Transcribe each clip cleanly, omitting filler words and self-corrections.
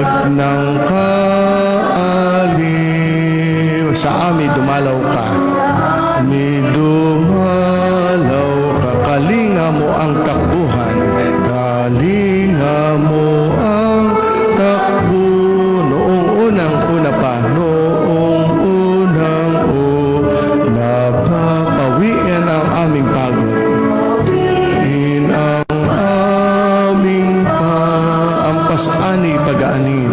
liwanag ng kaaliw. Sa amin dumalaw ka, dumalaw ka, kalinga mo ang takbuhan, kalinga mo ang takbo. Noong unang-una pa, noong unang-una pa, pawiin ang aming pagod, in ang aming pampasani pag-aanin,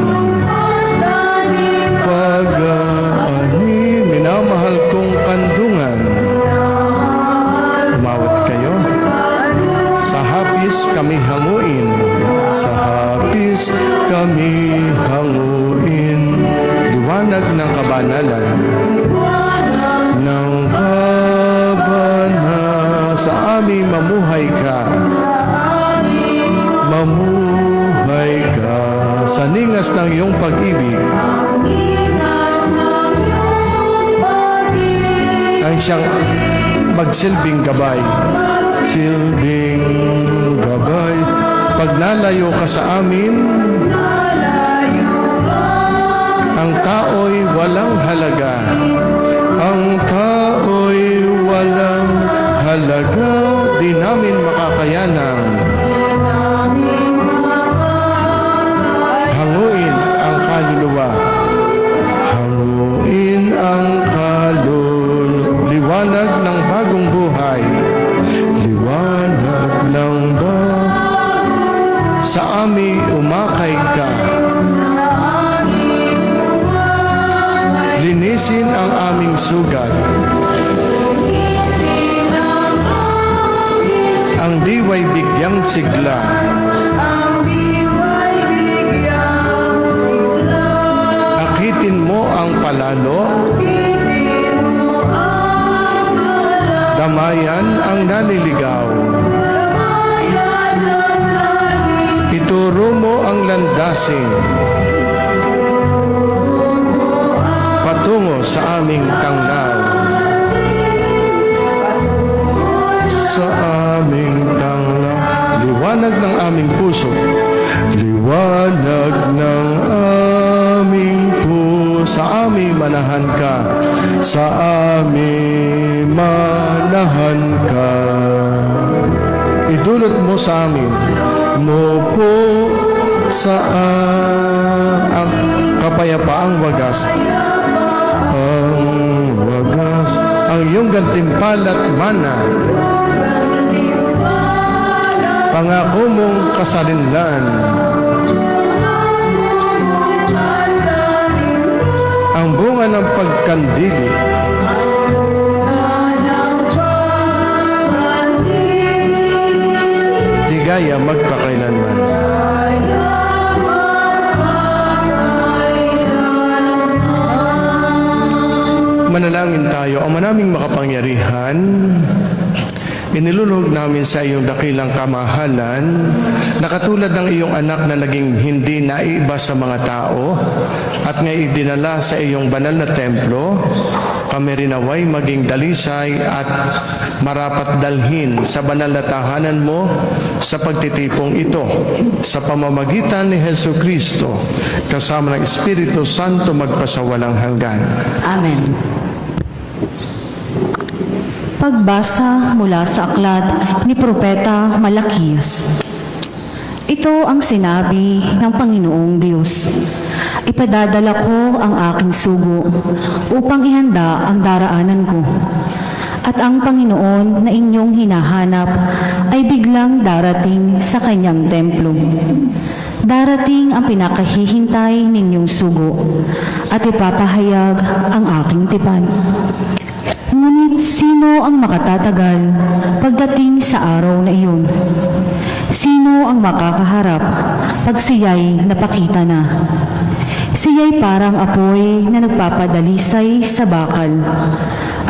pag-aanin, minamahal kong kandungan. Umawat kayo. Sa hapis kami hanguin, sa hapis kami hanguin, liwanag ng kabanalan, ng kabanalan. Sa amin mamuhay ka, mamuhay ka, sa ningas ng iyong pag-ibig, ang siyang magsilbing gabay, silbing gabay. Pag nalayo ka sa amin, ang tao'y walang halaga, ang tao'y walang halaga, di namin makakayanan. Hanguin ang kaluluwa, hanguin ang kaluluwa, liwanag ng bagong buhay, liwanag ng sa amin umakay ka, linisin ang aming sugat, ang diwa'y bigyang sigla, akitin mo ang palalo, damayan ang naliligaw, ituro mo ang landasin patungo sa aming tanglaw, sa aming tanglaw, liwanag ng aming puso, liwanag ng aming puso, sa aming manahan ka, sa aming manahan ka, idulot mo sa amin, mo po sa ang kapayapaang wagas, ang wagas, ang iyong gantimpala't mana, pangako mong kasalinlan, ang bunga ng pagkandili, ligaya magpakailanman. Manalangin tayo. Ang manaming makapangyarihan, iniluluhog namin sa iyong dakilang kamahalan na katulad ng iyong anak na naging hindi naiiba sa mga tao at ngayon dinala sa iyong banal na templo, kami rin naway maging dalisay at marapat dalhin sa banal na tahanan mo sa pagtitipong ito sa pamamagitan ni Jesucristo kasama ng Espiritu Santo magpasawalang hanggan. Amen. Pagbasa mula sa aklat ni Propeta Malakias. Ito ang sinabi ng Panginoong Diyos. Ipadadala ko ang aking sugo upang ihanda ang daraanan ko. At ang Panginoon na inyong hinahanap ay biglang darating sa kanyang templo. Darating ang pinakahihintay ninyong sugo at ipapahayag ang aking tipan. Ngunit sino ang makatatagal pagdating sa araw na iyon? Sino ang makakaharap pag siya'y napakita na? Siya'y parang apoy na nagpapadalisay sa bakal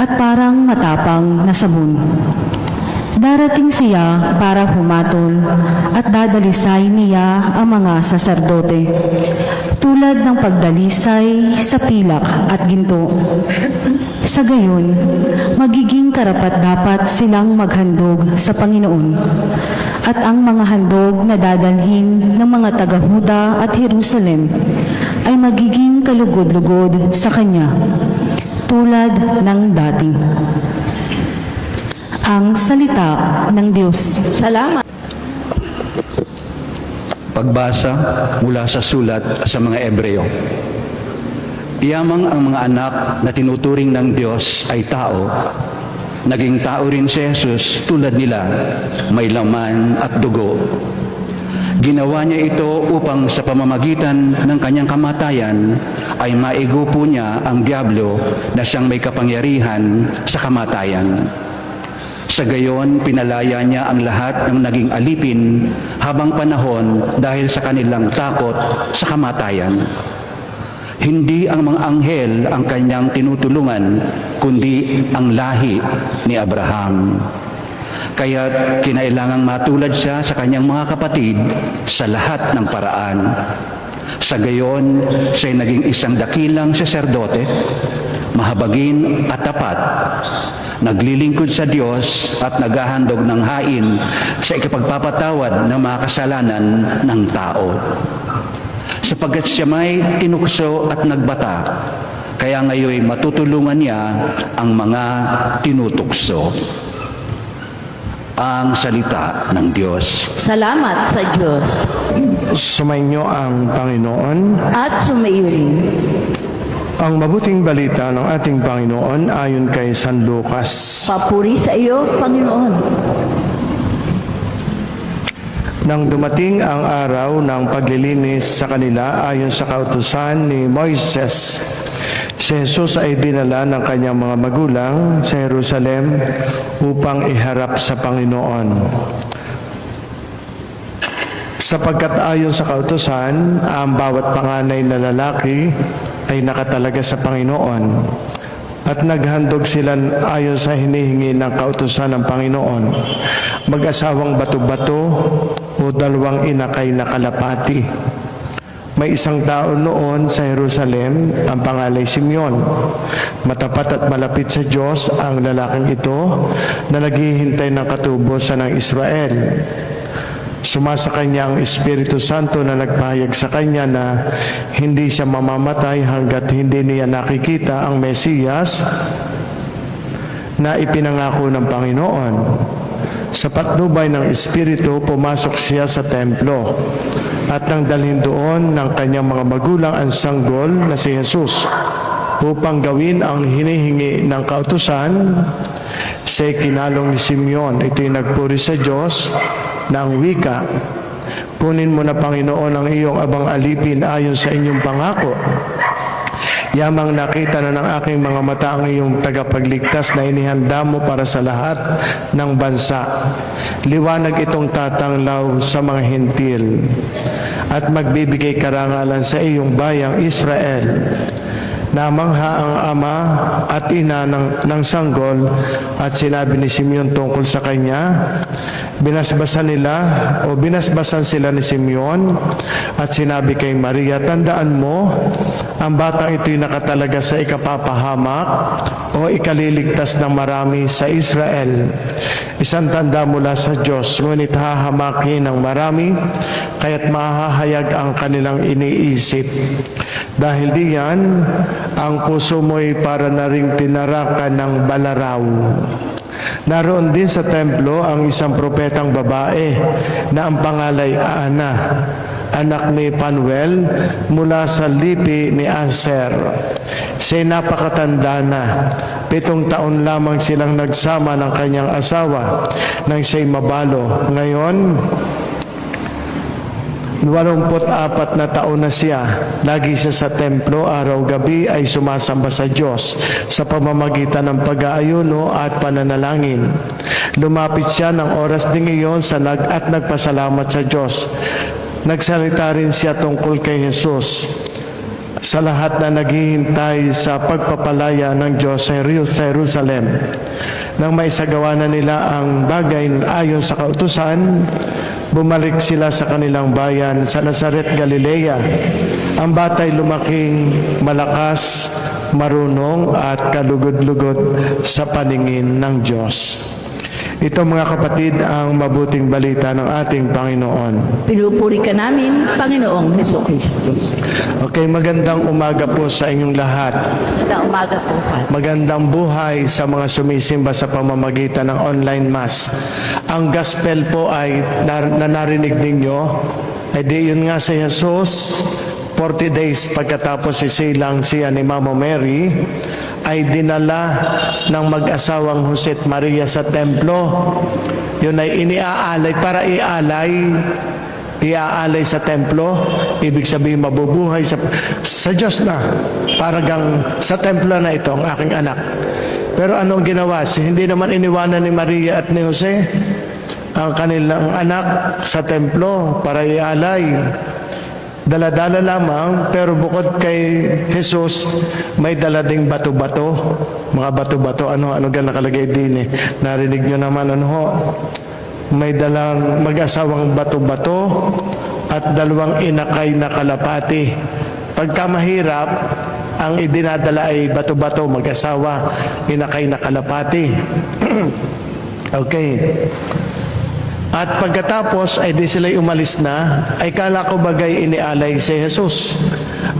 at parang matapang na sabon. Darating siya para humatol at dadalisay niya ang mga saserdote, tulad ng pagdalisay sa pilak at ginto. Sa gayon, magiging karapat-dapat silang maghandog sa Panginoon at ang mga handog na dadalhin ng mga taga-Huda at Jerusalem ay magiging kalugod-lugod sa Kanya, tulad ng dati. Ang salita ng Diyos. Salamat. Pagbasa mula sa sulat sa mga Ebreo. Iyamang ang mga anak na tinuturing ng Diyos ay tao. Naging tao rin si Jesus tulad nila, may laman at dugo. Ginawa niya ito upang sa pamamagitan ng kanyang kamatayan ay maigupo niya ang Diablo na siyang may kapangyarihan sa kamatayan. Sa gayon, pinalaya niya ang lahat ng naging alipin habang panahon dahil sa kanilang takot sa kamatayan. Hindi ang mga anghel ang kanyang tinutulungan, kundi ang lahi ni Abraham. Kaya kinailangang matulad siya sa kanyang mga kapatid sa lahat ng paraan. Sa gayon, siya'y naging isang dakilang saserdote, mahabagin at tapat, naglilingkod sa Diyos at naghahandog ng hain sa ikapagpapatawad ng mga kasalanan ng tao. Sapagkat siya may tinukso at nagbata, kaya ngayon matutulungan niya ang mga tinutukso. Ang salita ng Diyos. Salamat sa Diyos Sumainyo ang Panginoon. at sumaiyo rin. Ang mabuting balita ng ating Panginoon ayon kay San Lucas. Papuri sa iyo, Panginoon. Nang dumating ang araw ng paglilinis sa kanila ayon sa kautusan ni Moises, si Jesus ay dinala ng kanyang mga magulang sa Jerusalem upang iharap sa Panginoon. Sapagkat ayon sa kautusan, ang bawat panganay na lalaki ay nakatalaga sa Panginoon, at naghandog sila ayon sa hinihingi ng kautusan ng Panginoon, mag-asawang bato-bato o dalawang inakay na kalapati. May isang tao noon sa Jerusalem, ang pangalay Simeon. Matapat at malapit sa Diyos ang lalaking ito na naghihintay ng katubusan ng Israel. Sumasa kanya ang Espiritu Santo na nagpahayag sa kanya na hindi siya mamamatay hanggat hindi niya nakikita ang Mesiyas na ipinangako ng Panginoon. Sa patnubay ng Espiritu, pumasok siya sa templo at nang dalhin doon ng kanyang mga magulang ang sanggol na si Jesus upang gawin ang hinihingi ng kautusan. Siya'y kinalong ni Simeon. Ito'y nagpuri sa Diyos ng wika, "Kunin mo na, Panginoon, ang iyong abang alipin ayon sa inyong pangako. Yamang nakita na ng aking mga mata ang iyong tagapagligtas na inihanda mo para sa lahat ng bansa. Liwanag itong tatanglaw sa mga hentil at magbibigay karangalan sa iyong bayang Israel." Namangha ang ama at ina ng sanggol at sinabi ni Simeon tungkol sa kanya. Binasbasan sila ni Simeon at sinabi kay Maria, "Tandaan mo, ang batang ito'y nakatalaga sa ikapapahamak o ikaliligtas ng marami sa Israel. Isang tanda mula sa Diyos, ngunit hahamakin ng marami, kaya't mahahayag ang kanilang iniisip. Dahil diyan, ang puso mo'y para na ring tinarakan ng balaraw." Naroon din sa templo ang isang propetang babae na ang pangalay Ana, anak ni Panuel, mula sa lipi ni Aser. Siya'y napakatanda na. 7 taon lamang silang nagsama ng kanyang asawa nang siya'y mabalo. Ngayon, 84 na taon na siya. Lagi siya sa templo, araw-gabi ay sumasamba sa Diyos sa pamamagitan ng pag-aayuno at pananalangin. Lumapit siya ng oras ding iyon at nagpasalamat sa Diyos. Nagsalita rin siya tungkol kay Jesus sa lahat na naghihintay sa pagpapalaya ng Diyos sa Jerusalem. Nang maisagawa na nila ang bagay ayon sa kautusan, bumalik sila sa kanilang bayan sa Nazaret, Galilea. Ang bata'y lumaking malakas, marunong at kalugod-lugod sa paningin ng Diyos. Ito mga kapatid ang mabuting balita ng ating Panginoon. Pinupuri ka namin, Panginoong Heso Kristo. Okay, magandang umaga po sa inyong lahat. Magandang umaga po, Pat. Magandang buhay sa mga sumisimba sa pamamagitan ng online mass. Ang gospel po ay na narinig ninyo, ay di yun nga si Jesus, 40 days pagkatapos isilang siya ni Mama Mary, ay dinala ng mag-asawang Jose at Maria sa templo. Yun ay iniaalay para iaalay sa templo, ibig sabihin mabubuhay sa Diyos na, paragang sa templo na ito ang aking anak. Pero anong ginawa? Hindi naman iniwanan ni Maria at ni Jose ang kanilang anak sa templo para ialay. Dala-dala lamang, pero bukod kay Jesus, may dala ding bato-bato. Mga bato-bato, ano gan nakalagay din eh. Narinig nyo naman, may dalang mag-asawang bato-bato at 2 inakay na kalapati. Pagka mahirap, ang idinadala ay bato-bato, mag-asawa, inakay na kalapati. Okay. At pagkatapos ay di sila'y umalis na, ay kala ko bagay inialay si Jesus.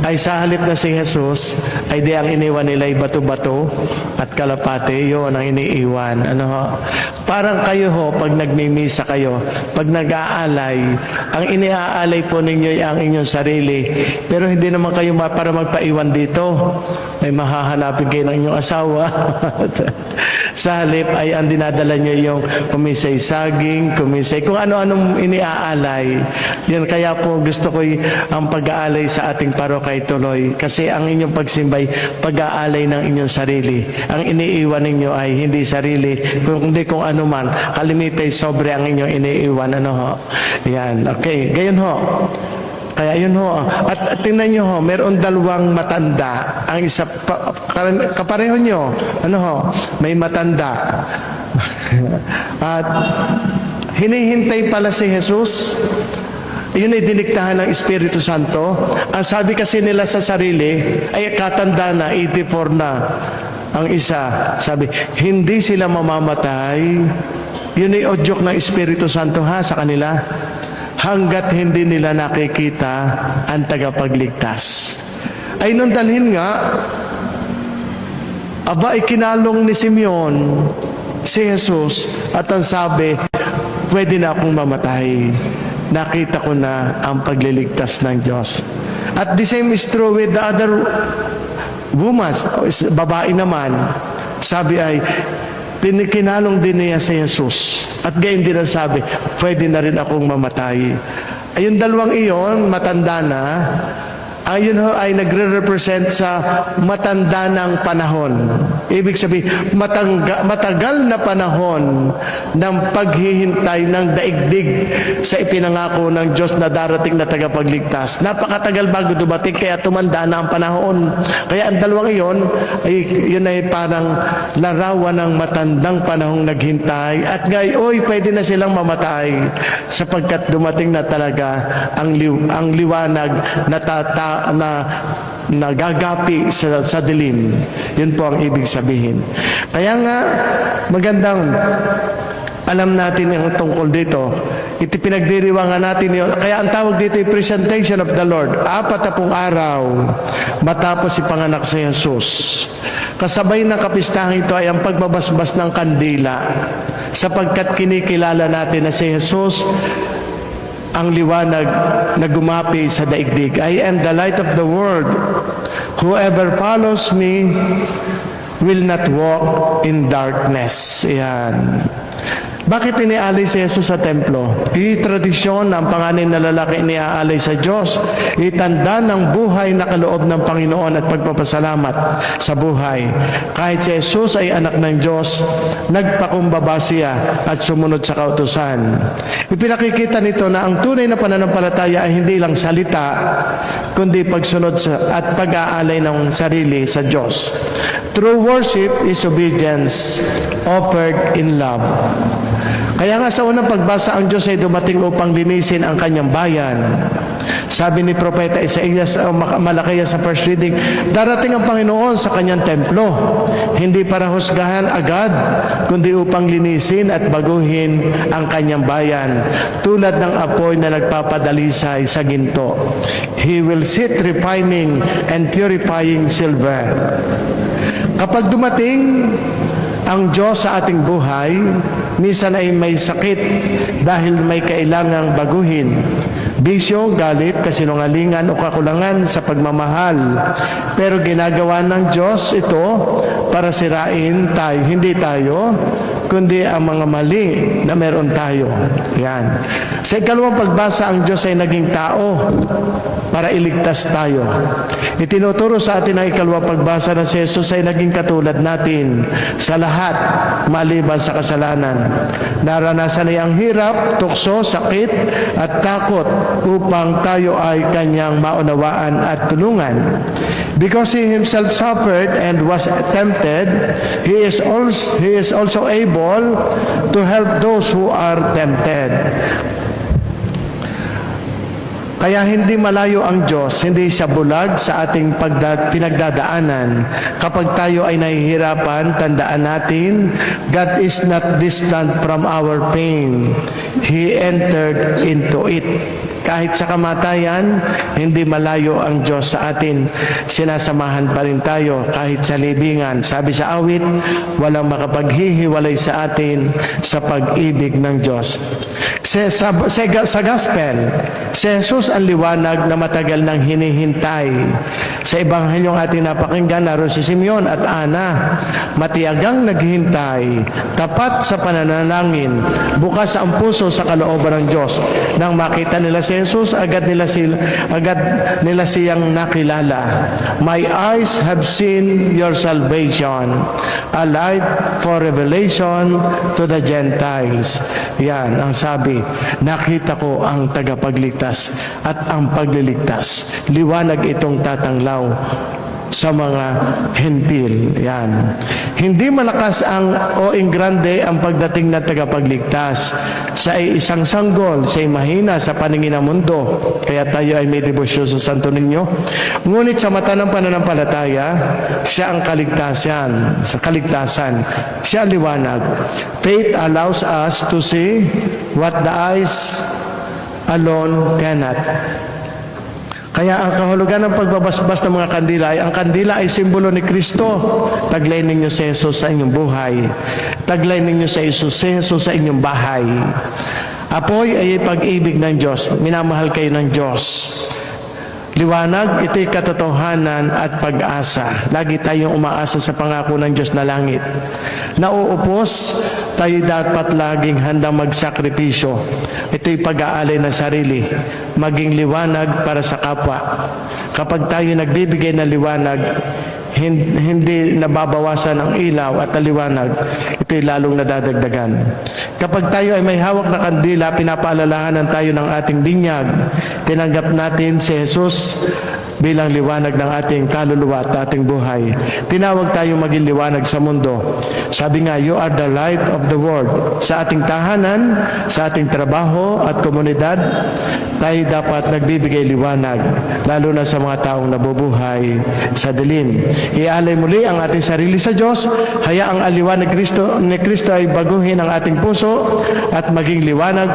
Ay sa halip na si Jesus, ay di ang iniwan nila ay bato-bato at kalapate, yun ang iniiwan. Parang kayo pag nagmimisa kayo, pag nag-aalay, ang iniaalay po ninyo ay ang inyong sarili. Pero hindi naman kayo para magpaiwan dito. Ay mahahanapin kayo ng inyong asawa. Sa halip ay ang dinadala nyo yung kumisay saging, kumisay, kung ano-anong iniaalay. Yan kaya po gusto ko ang pag-aalay sa ating parokay tuloy. Kasi ang inyong pagsimbay, pag-aalay ng inyong sarili. Ang iniiwan ninyo ay hindi sarili, kundi kung ano man, kalimitay sobre ang inyong iniiwan. Yan, okay. Gayon Kaya yun At tingnan nyo meron 2 matanda. Ang isa, kapareho nyo. May matanda. At hinihintay pala si Jesus. Yun ay diniktahan ng Espiritu Santo. Ang sabi kasi nila sa sarili, ay katanda na, 84 na. Ang isa, sabi, hindi sila mamamatay. Yun ay odyok ng Espiritu Santo sa kanila. Hanggat hindi nila nakikita ang tagapagligtas. Ay nung dalhin nga, ikinalong ni Simeon si Jesus at ang sabi, pwede na akong mamatay. Nakita ko na ang pagliligtas ng Diyos. At the same is true with the other woman, babae naman. Sabi ay, kinalong din niya si Jesus. At gayon din ang sabi, pwede na rin akong mamatay. Ayun 2 iyon, matanda na, ayun ay nagre-represent sa matanda ng panahon. Ibig sabihin, matagal na panahon ng paghihintay ng daigdig sa ipinangako ng Diyos na darating na tagapagligtas. Napakatagal bago dumating, kaya tumanda na ang panahon. Kaya ang 2 iyon, yun ay parang larawan ng matandang panahong naghintay. At ngayon, pwede na silang mamatay sapagkat dumating na talaga ang liwanag na nagagapi sa dilim. Yun po ang ibig sabihin. Kaya nga, magandang alam natin yung tungkol dito. Pinagdiriwangan natin yun. Kaya ang tawag dito ay presentation of the Lord. 40 araw matapos ipanganak si Jesus. Kasabay ng kapistahang ito ay ang pagbabasbas ng kandila. Sapagkat kinikilala natin na si Jesus ang liwanag na gumapi sa daigdig. I am the light of the world. Whoever follows me will not walk in darkness. Yan. Bakit iniaalay si Jesus sa templo? Tradisyon ng panganay na lalaki iniaalay sa Diyos. Itanda ng buhay na kaloob ng Panginoon at pagpapasalamat sa buhay. Kahit si Jesus ay anak ng Diyos, nagpakumbaba siya at sumunod sa kautusan. Ipinakikita nito na ang tunay na pananampalataya ay hindi lang salita, kundi pagsunod at pag-aalay ng sarili sa Diyos. True worship is obedience offered in love. Kaya nga sa unang pagbasa, ang Diyos ay dumating upang linisin ang kanyang bayan. Sabi ni Propeta Isaías o Malakaya sa first reading, darating ang Panginoon sa kanyang templo, hindi para husgahan agad, kundi upang linisin at baguhin ang kanyang bayan, tulad ng apoy na nagpapadalisay sa ginto. He will sit refining and purifying silver. Kapag dumating ang Diyos sa ating buhay, minsan ay may sakit dahil may kailangang baguhin. Bisyo, galit, kasinungalingan o kakulangan sa pagmamahal. Pero ginagawa ng Diyos ito para sirain tayo, hindi tayo, kundi ang mga mali na meron tayo. Yan. Sa ikalawang pagbasa, ang Diyos ay naging tao para iligtas tayo. Itinuturo sa atin ang ikalawang pagbasa na si Jesus ay naging katulad natin sa lahat maliban sa kasalanan. Naranasan niya ang hirap, tukso, sakit at takot upang tayo ay kanyang maunawaan at tulungan. Because he himself suffered and was tempted, he is also able to help those who are tempted. Kaya hindi malayo ang Diyos, hindi siya bulag sa ating pinagdadaanan. Kapag tayo ay nahihirapan, tandaan natin, God is not distant from our pain. He entered into it. Kahit sa kamatayan, hindi malayo ang Diyos sa atin. Sinasamahan pa rin tayo kahit sa libingan. Sabi sa awit, walang makapaghihiwalay sa atin sa pag-ibig ng Diyos. Sa gospel, si Jesus ang liwanag na matagal nang hinihintay. Sa ebanghelyo ating napakinggan, naroon si Simeon at Ana, matiyagang naghihintay, tapat sa pananalangin, bukas ang puso sa kalooban ng Diyos. Nang makita nila si Jesus, agad nila siyang nakilala. My eyes have seen your salvation, a light for revelation to the Gentiles. Yan ang sabi, nakita ko ang tagapagligtas at ang pagliligtas. Liwanag itong tatanglaw sa mga hentil. Yan. Hindi malakas o grande ang pagdating ng tagapagligtas. Siya ay isang sanggol, siya ay mahina sa paningin ng mundo. Kaya tayo ay may debosyon sa Santo Niño. Ngunit sa mata ng pananampalataya, siya ang kaligtasan. Sa kaligtasan, siya ang liwanag. Faith allows us to see what the eyes alone cannot. Kaya ang kahulugan ng pagbabasbas ng mga kandila ang kandila ay simbolo ni Kristo. Taglay ninyo si Jesus sa inyong buhay. Taglay ninyo si Jesus sa inyong bahay. Apoy ay pag-ibig ng Diyos. Minamahal kayo ng Diyos. Liwanag, ito'y katotohanan at pag-asa. Lagi tayong umaasa sa pangako ng Diyos na langit. Nauupos, tayo dapat laging handang magsakripisyo. Ito'y pag-aalay ng sarili, maging liwanag para sa kapwa. Kapag tayo nagbibigay ng liwanag, hindi nababawasan ang ilaw at ang liwanag, ito'y lalong nadadagdagan. Kapag tayo ay may hawak na kandila, pinapaalalahanan tayo ng ating binyag. Tinanggap natin si Jesus bilang liwanag ng ating kaluluwa at ating buhay. Tinawag tayo maging liwanag sa mundo. Sabi nga, you are the light of the world. Sa ating tahanan, sa ating trabaho at komunidad, tayo dapat nagbibigay liwanag, lalo na sa mga taong nabubuhay sa dilim. Ialay muli ang ating sarili sa Diyos, hayaang ang liwanag ni Kristo ay baguhin ang ating puso at maging liwanag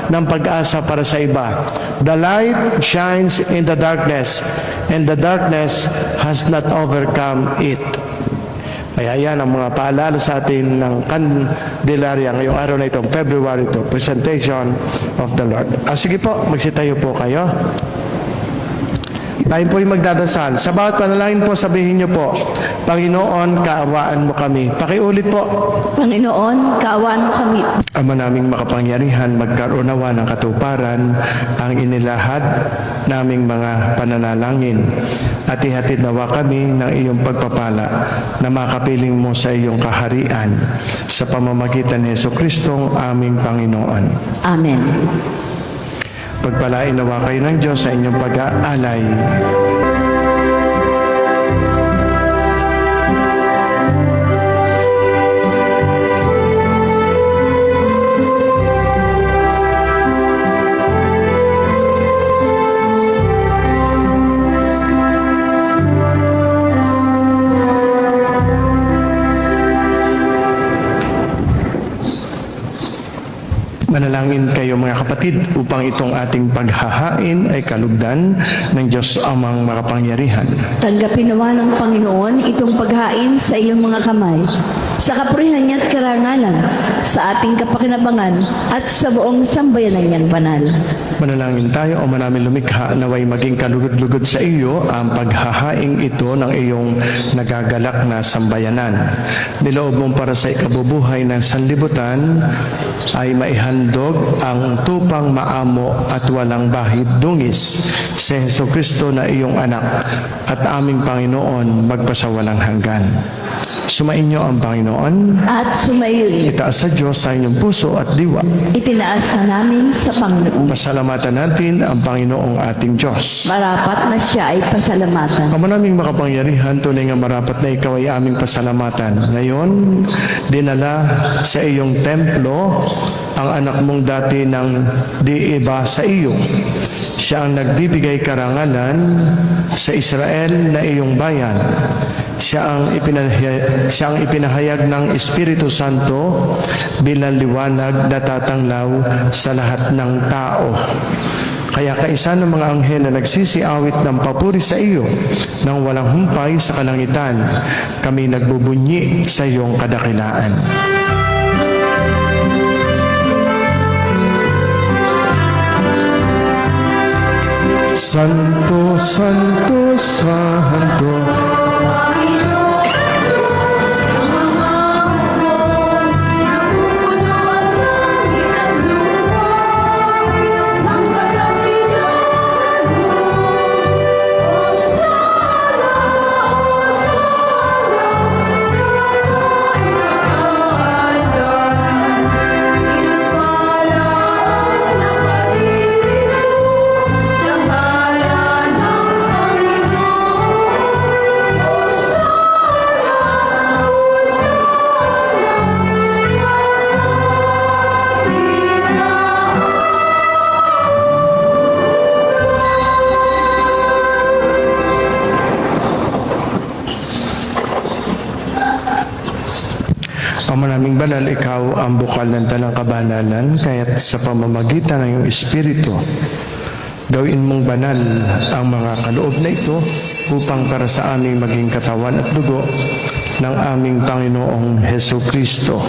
ng pag-asa para sa iba. The light shines in the darkness, and the darkness has not overcome it. Kaya yan ang mga paalala sa atin ng Candelaria ngayong araw na ito, February 2, Presentation of the Lord. Sige po, magsitayo po kayo. Tayo po yung magdadasal. Sa bawat panalangin po, sabihin niyo po, Panginoon, kaawaan mo kami. Pakiulit po. Panginoon, kaawaan mo kami. Ama naming makapangyarihan, magkaroon nawa ng katuparan ang inilahad naming mga pananalangin at ihatid nawa kami ng iyong pagpapala na makapiling mo sa iyong kaharian sa pamamagitan ni Jesucristong aming Panginoon. Amen. Pagpalain nawa kayo ng Diyos sa inyong pag-aalay. ipinaghatid upang itong ating paghahain ay kalugdan ng Diyos amang makapangyarihan. Tanggapin nawa ng Panginoon itong paghain sa iyong mga kamay, sa kapurihan niya at karangalan, sa ating kapakinabangan at sa buong sambayanan niyang banal. Manalangin tayo, O manaming lumikha, naway maging kalugod-lugod sa iyo ang paghahaing ito ng iyong nagagalak na sambayanan. Niloob mong para sa ikabubuhay ng sanlibutan ay maihandog ang tupang maamo at walang bahid dungis si Jesucristo na iyong anak at aming Panginoon magpasawalang hanggan. Sumainyo ang Panginoon. At sumayoy, Itaas sa Diyos sa inyong puso at diwa. itinaas na namin sa Panginoon. Pasalamatan natin ang Panginoong ating Diyos. Marapat na siya ay pasalamatan. Ama naming makapangyarihan, tunay nga marapat na ikaw ay aming pasalamatan. Ngayon, dinala sa iyong templo ang anak mong dati ng di iba sa iyo. Siya ang nagbibigay karangalan sa Israel na iyong bayan. Siya ang ipinahayag ng Espiritu Santo bilang liwanag na tatanglaw sa lahat ng tao. Kaya kaisa ng mga anghel na nagsisiawit ng papuri sa iyo nang walang humpay sa kalangitan, kami nagbubunyi sa iyong kadakilaan. Santo, Santo, Santo, Ama naming banal, ikaw ang bukal ng tanang kabanalan, kaya't sa pamamagitan ng iyong Espiritu, gawin mong banal ang mga kaloob na ito upang para sa aming maging katawan at dugo ng aming Panginoong Heso Kristo.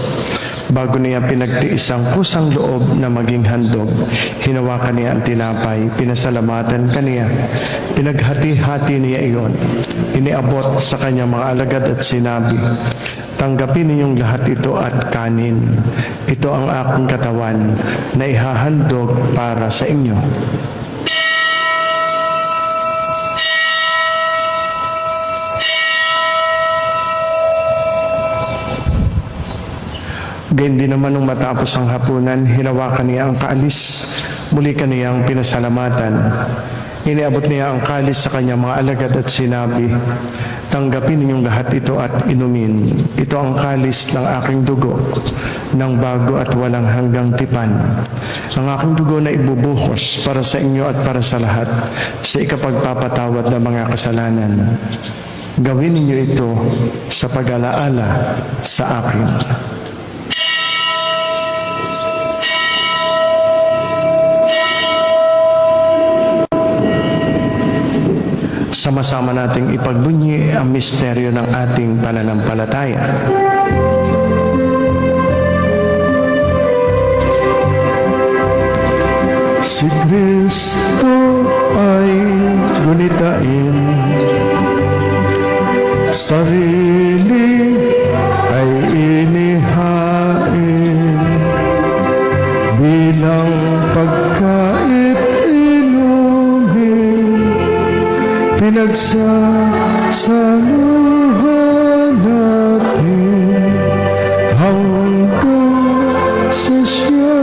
Bago niya pinagtiis ang kusang loob na maging handog, hinawakan niya ang tinapay, pinasalamatan kaniya, pinaghati-hati niya iyon, iniabot sa kanyang mga alagad at sinabi, tanggapin ninyong lahat ito at kanin. Ito ang aking katawan na ihahandog para sa inyo. Gayun din naman nung matapos ang hapunan, hinawakan niya ang kaalis. Muli kaniyang pinasalamatan. Iniabot niya ang kalis sa kanyang mga alagad at sinabi, tanggapin ninyong lahat ito at inumin. Ito ang kalis ng aking dugo, ng bago at walang hanggang tipan. Ang aking dugo na ibubuhos para sa inyo at para sa lahat, sa ikapagpapatawad ng mga kasalanan. Gawin ninyo ito sa pag-alaala sa akin. Sama-sama nating ipagbunyi ang misteryo ng ating pananampalataya. Si Kristo ay gunitain, sarili ay inihain, bilang pagkait inumin, pinagsasaluhan natin hanggang sa siya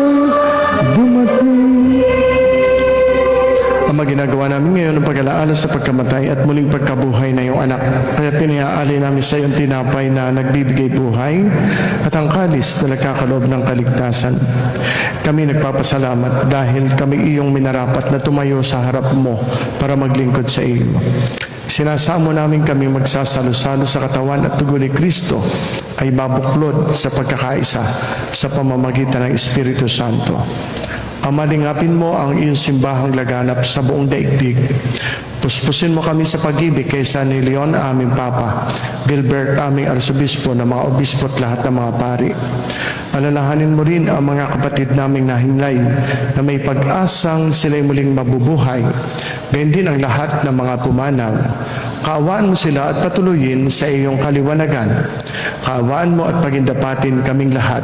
dumating. Ang ginagawa namin ngayon ang pag-alaala sa pagkamatay at muling pagkabuhay na iyong anak. Kaya tiniaalay namin sa iyong tinapay na nagbibigay buhay at ang kalis na nagkakaloob ng kaligtasan. Kami nagpapasalamat dahil kami iyong minarapat na tumayo sa harap mo para maglingkod sa iyo. Sinasamo namin kami magsasalo-salo sa katawan at dugo ni Kristo ay mabuklod sa pagkakaisa sa pamamagitan ng Espiritu Santo. Ama, lingapin mo ang iyong simbahang laganap sa buong daigdig. Puspusin mo kami sa pag-ibig kay San Leon, aming Papa, Gilbert, aming Arsobispo, ng mga obispo at lahat ng mga pari. Alalahanin mo rin ang mga kapatid naming nahinlay na may pag-asang sila'y muling mabubuhay. Gayon din ang lahat ng mga pumanaw. Kaawaan mo sila at patuloyin sa iyong kaliwanagan. Kaawaan mo at pagindapatin kaming lahat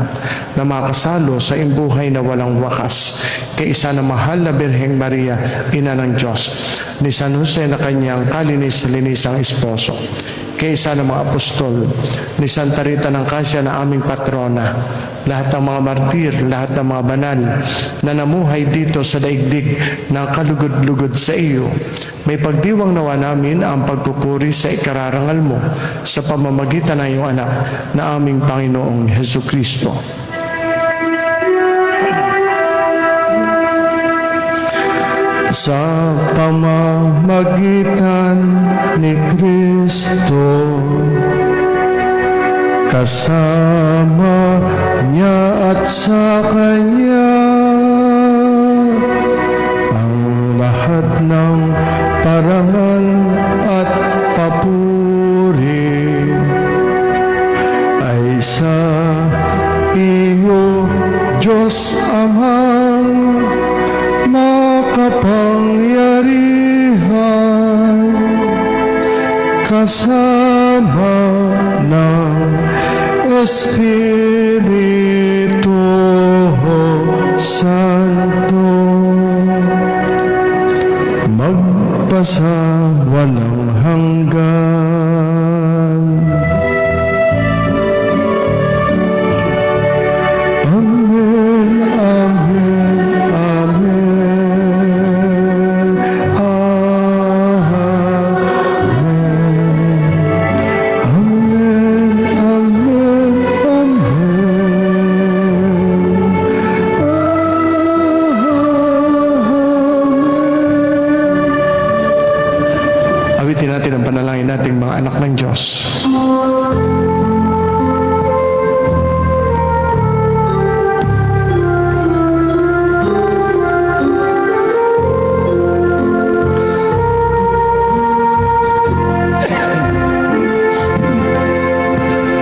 na makasalo sa imbuhay na walang wakas kay isa na mahal na Birheng Maria, Ina ng Diyos, ni San Jose na kanyang kalinis-linisang esposo, kay isa ng mga apostol, ni Santa Rita ng Cassia na aming patrona, lahat ng mga martir, lahat ng mga banal na namuhay dito sa daigdig ng kalugod-lugod sa iyo. May pagdiwang nawa namin ang pagpupuri sa ikararangal mo sa pamamagitan ng iyong anak na aming Panginoong Hesus Kristo. Sa pamamagitan ni Kristo, kasama niya at sa Kanya, ang lahat ng parangal at papuri ay sa iyo, Diyos Amang makapangyarihan, kasama ng Espiritu Santo, magpasawalang hanggan. Amen, amen, amen, amen, amen, amen, amen. Awitin natin ang panalangin nating mga anak ng Diyos.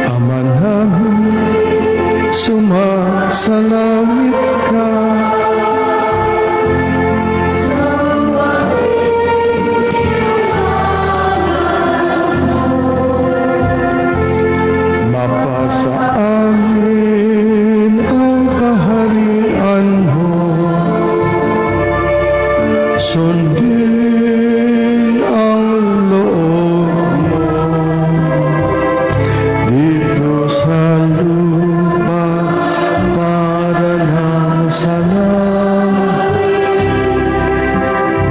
Ama namin, sumasalangit ka. Mapasa amin ang kaharian mo, sundin ang loob mo dito sa lupa para lang sa langit.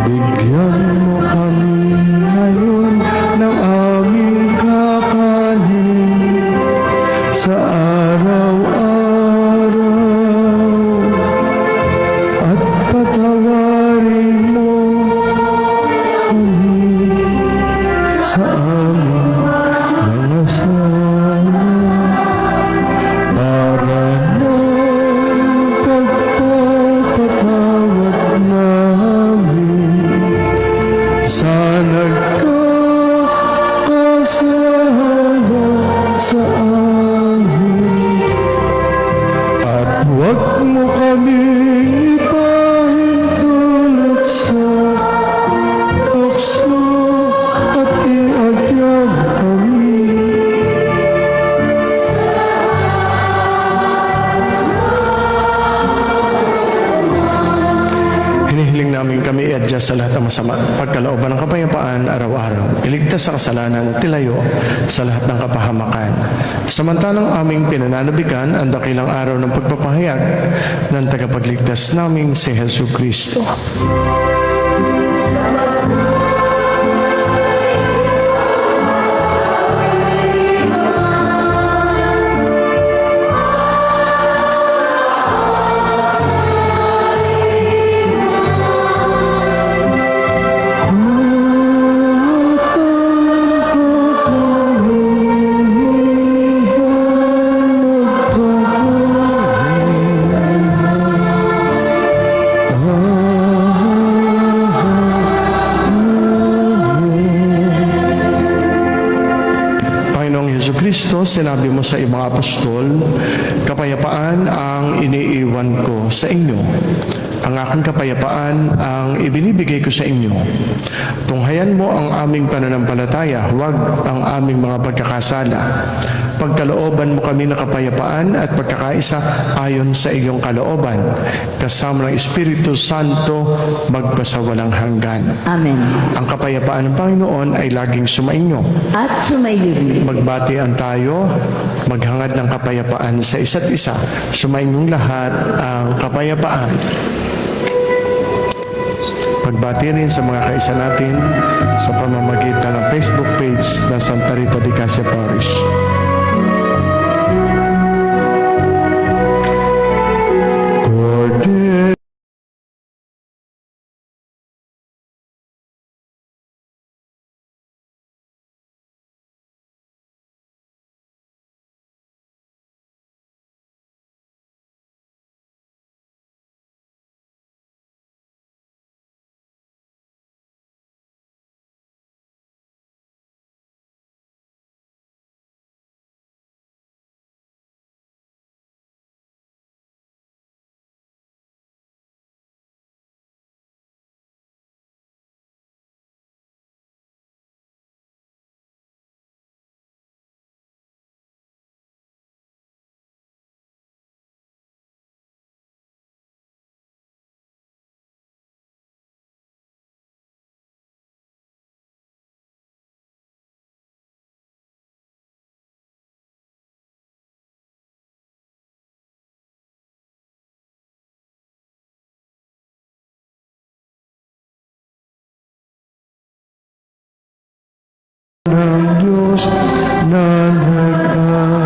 Bigyan mo kami ngayon ng aming kakanin sa araw-araw, at patawarin mo kami sa aming mga sala, para ng pagpapatawad namin sa nagkakasala sa amin. At huwag mo kaming ipahintulot sa tukso at iagyan kami. Hinihiling namin kami i-adjust sa lahat ng masama, pagkalooban ng kapayapaan araw-araw, iligtas sa kasalanan at tilayo sa lahat ng kapahamakan. Samantalang aming pinananabikan ang dakilang araw ng pagpapahayag ng tagapagligtas naming si Hesus Kristo. Kristo, sinabi mo sa iyong mga apostol, kapayapaan ang iniiwan ko sa inyo. Ang aking kapayapaan ang ibinibigay ko sa inyo. Tunghayan mo ang aming pananampalataya, huwag ang aming mga pagkakasala. Pagkalooban mo kami ng kapayapaan at pagkakaisa ayon sa iyong kalooban, kasama ng Espiritu Santo magpasawalang hanggan. Amen. Ang kapayapaan ng Panginoon ay laging sumainyo. At sumayo rin. Magbatian tayo, maghangad ng kapayapaan sa isa't isa. Sumainyong lahat ang kapayapaan. Pagbati rin sa mga kaisa natin sa pamamagitan ng Facebook page ng Santa Rita de Casia Parish. Cordial. Ng Diyos na nag-aalis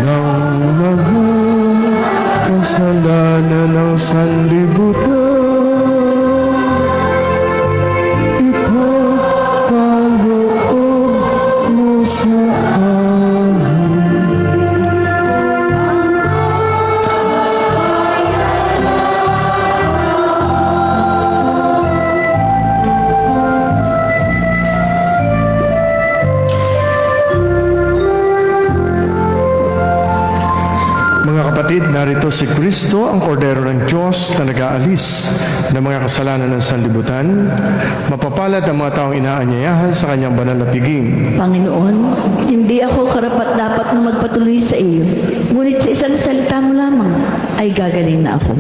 ng mga kasalanan ng sanlibutan, ipagkaloob mo sa amin. Mga kapatid, narito si Kristo, ang kordero ng Diyos na nag-aalis ng mga kasalanan ng sanlibutan. Mapapalad ang mga taong inaanyayahan sa kanyang banal na piging. Panginoon, hindi ako karapat-dapat na magpatuloy sa iyo. Ngunit sa isang salita mo lamang ay gagaling na ako.